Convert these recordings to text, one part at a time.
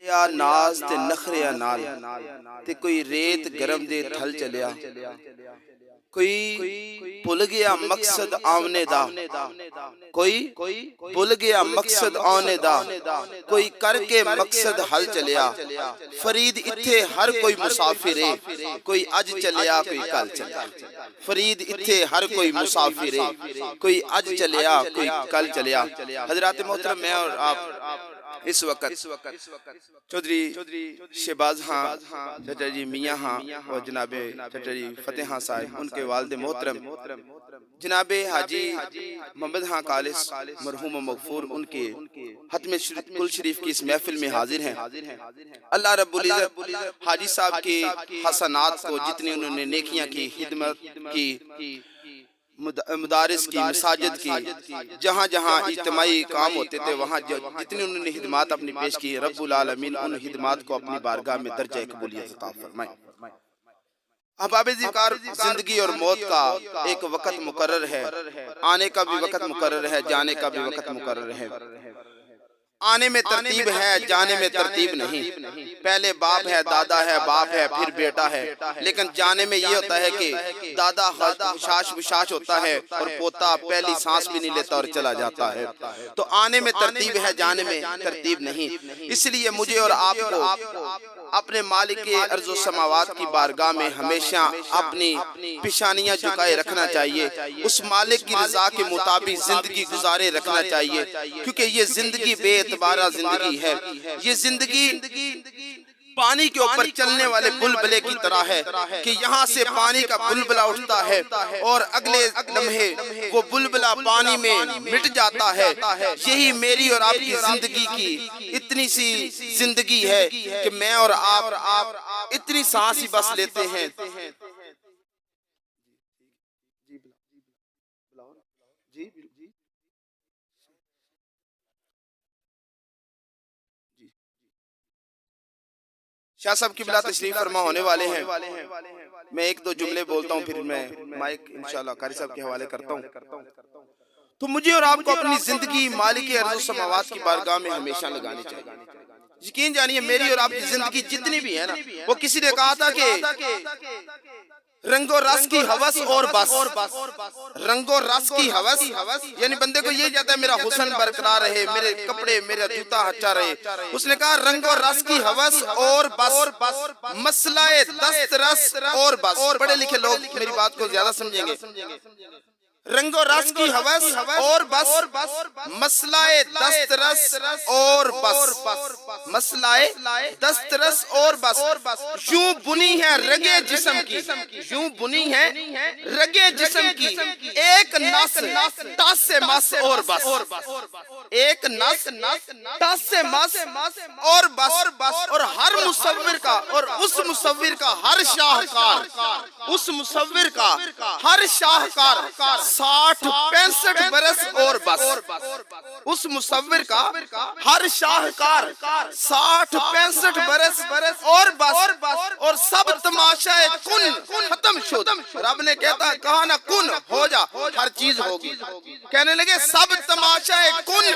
یا ناز تے نخریا نال تے کوئی ریت گرم دے تھل چلیا کوئی بھل گیا مقصد آونے دا کوئی بھل گیا مقصد آونے دا کوئی کر کے مقصد حل چلیا فرید اتھے ہر کوئی مسافر ہے کوئی اج چلیا کوئی کل چلیا فرید اتھے ہر کوئی مسافر ہے کوئی اج چلیا کوئی کل چلیا حضرات محترم میں اور آپ اس وقت چودھری شہباز ہاں چچا جی میاں ہاں اور جناب چچا جی فتح ہاں صاحب ان کے والد محترم جناب حاجی محمد ہاں کالس مرحوم و مغفور ان کے ختم کل شریف کی اس محفل میں حاضر ہیں اللہ رب العزت حاجی صاحب کے حسنات کو جتنی انہوں نے نیکیاں کی خدمت کی مدارس کی مساجد کی جہاں جہاں اجتماعی کام ہوتے تھے وہاں جتنی انہوں نے خدمات اپنی پیش کی رب العالمین ان خدمات کو اپنی بارگاہ میں درجہ قبولیت عطا فرمائے احباب ذکر زندگی اور موت کا ایک وقت مقرر ہے آنے کا بھی وقت مقرر ہے جانے کا بھی وقت مقرر ہے آنے میں ترتیب ہے جانے میں ترتیب نہیں پہلے باپ ہے دادا ہے باپ ہے پھر بیٹا ہے لیکن جانے میں یہ ہوتا ہے کہ دادا خشاش بشاش ہوتا ہے اور پوتا پہلی سانس بھی نہیں لیتا اور چلا جاتا ہے تو آنے میں ترتیب ہے جانے میں ترتیب نہیں اس لیے مجھے اور آپ کو اپنے مالک ارض و سماوات کی بارگاہ میں ہمیشہ اپنی پیشانیاں جھکائے رکھنا چاہیے اس مالک کی رضا کے مطابق زندگی گزارے رکھنا چاہیے کیونکہ یہ زندگی بے اعتبارہ زندگی ہے یہ زندگی پانی کے اوپر چلنے والے بلبلے کی طرح ہے کہ یہاں سے پانی کا بلبلہ اٹھتا ہے اور اگلے لمحے وہ بلبلہ پانی میں مٹ جاتا ہے یہی میری اور آپ کی زندگی کی اتنی سی زندگی ہے کہ میں اور آپ اتنی سانس ہی بس لیتے ہیں شاہ صاحب قبلہ تشریف فرما ہونے والے ہیں میں ایک دو جملے بولتا ہوں پھر میں مائک انشاءاللہ قاری صاحب کے حوالے کرتا ہوں تو مجھے اور آپ کو اپنی زندگی مالک ارض و سماوات کی بارگاہ میں ہمیشہ لگانی چاہیے یقین جانیے میری اور آپ کی زندگی جتنی بھی ہے نا وہ کسی نے کہا تھا کہ رنگ و رس کی حوث اور بس رنگ و رس کی حوث یعنی بندے کو یہ جاتا ہے میرا حسن برقرار رہے میرے کپڑے میرا جوتا اچھا رہے اس نے کہا رنگ و رس کی حوث اور بس مسئلہ دست رس اور بس پڑھے لکھے لوگ میری بات کو زیادہ سمجھیں گے رنگ و رس کی حوث اور بس مسئلہ دست رس اور بس مسئلہ دست رس اور بس یوں بنی ہے رگے جسم کی یوں بنی ہے رگے جسم کی ایک نس ٹس سے مس اور بس ایک نس ٹس سے مس اور بس اور ہر مصور کا اور اس مصور کا ہر شاہکار اس مصور کا ہر شاہکار 60-65 برس اور بس اس مصور کا ہر شاہکار 60-65 برس اور بس اور سب تماشا کن ختم شد رب نے کہا نا کن ہو جا ہر چیز ہوگی کہنے لگے سب تماشا کن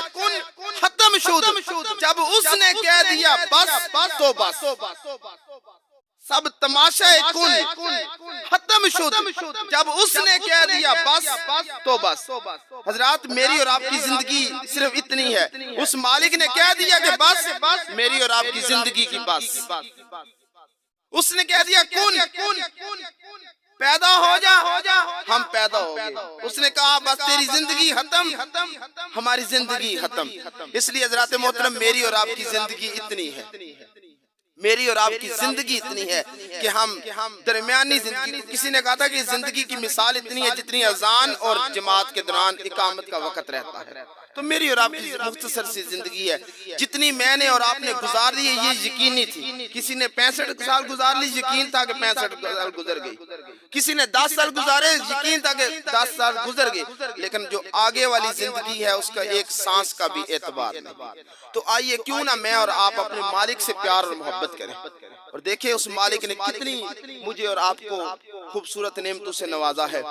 ختم شد جب اس نے کہہ دیا بس تو بس سب تماشا کن ختم شد جب اس نے کہہ دیا بس تو بس حضرات میری اور آپ کی زندگی صرف اتنی ہے اس مالک نے کہہ دیا کہ بس میری اور آپ کی زندگی کی بس اس نے کہہ دیا کن پیدا ہو جا ہم پیدا ہو گئے اس نے کہا بس تیری زندگی ختم ہماری زندگی ختم اس لیے حضرات محترم میری اور آپ کی زندگی اتنی ہے میری اور آپ کی زندگی اتنی ہے کہ ہم درمیانی زندگی کسی نے کہا تھا کہ زندگی کی مثال اتنی ہے جتنی اذان اور جماعت کے دوران اقامت کا وقت رہتا ہے تو میری اور آپ کی مختصر سی زندگی ہے جتنی میں نے اور آپ نے گزار لی ہے یہ یقینی تھی کسی نے 65 سال گزار لی یقین تھا کہ 65 سال گزر گئی کسی نے 10 سال گزارے یقین تھا کہ 10 سال گزر گئی لیکن جو آگے والی زندگی ہے اس کا ایک سانس کا بھی اعتبار نہیں تو آئیے کیوں نہ میں اور آپ اپنے مالک سے پیار اور محبت کریں اور دیکھیں اس مالک نے کتنی مجھے اور آپ کو خوبصورت نعمتوں سے نوازا ہے،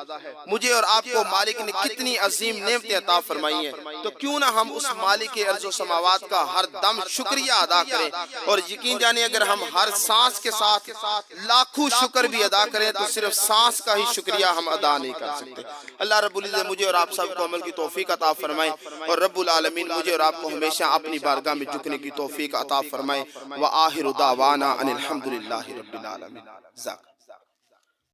مجھے اور آپ کو مالک نے کتنی عظیم نعمتیں عطا فرمائی ہیں، تو کیوں نہ ہم اس مالک ارض و سماوات کا ہر دم شکریہ ادا کریں، اور یقین جانیں اگر ہم ہر سانس کے ساتھ لاکھوں شکر بھی ادا کریں تو صرف سانس کا ہی شکریہ ہم ادا نہیں کر سکتے۔ اللہ رب العزت مجھے اور آپ سب کو عمل کی توفیق عطا فرمائے، اور رب العالمین مجھے اور آپ کو ہمیشہ اپنی بارگاہ میں جھکنے کی توفیق عطا فرمائے۔ وآخر دعوانا ان الحمدللہ رب العالمین۔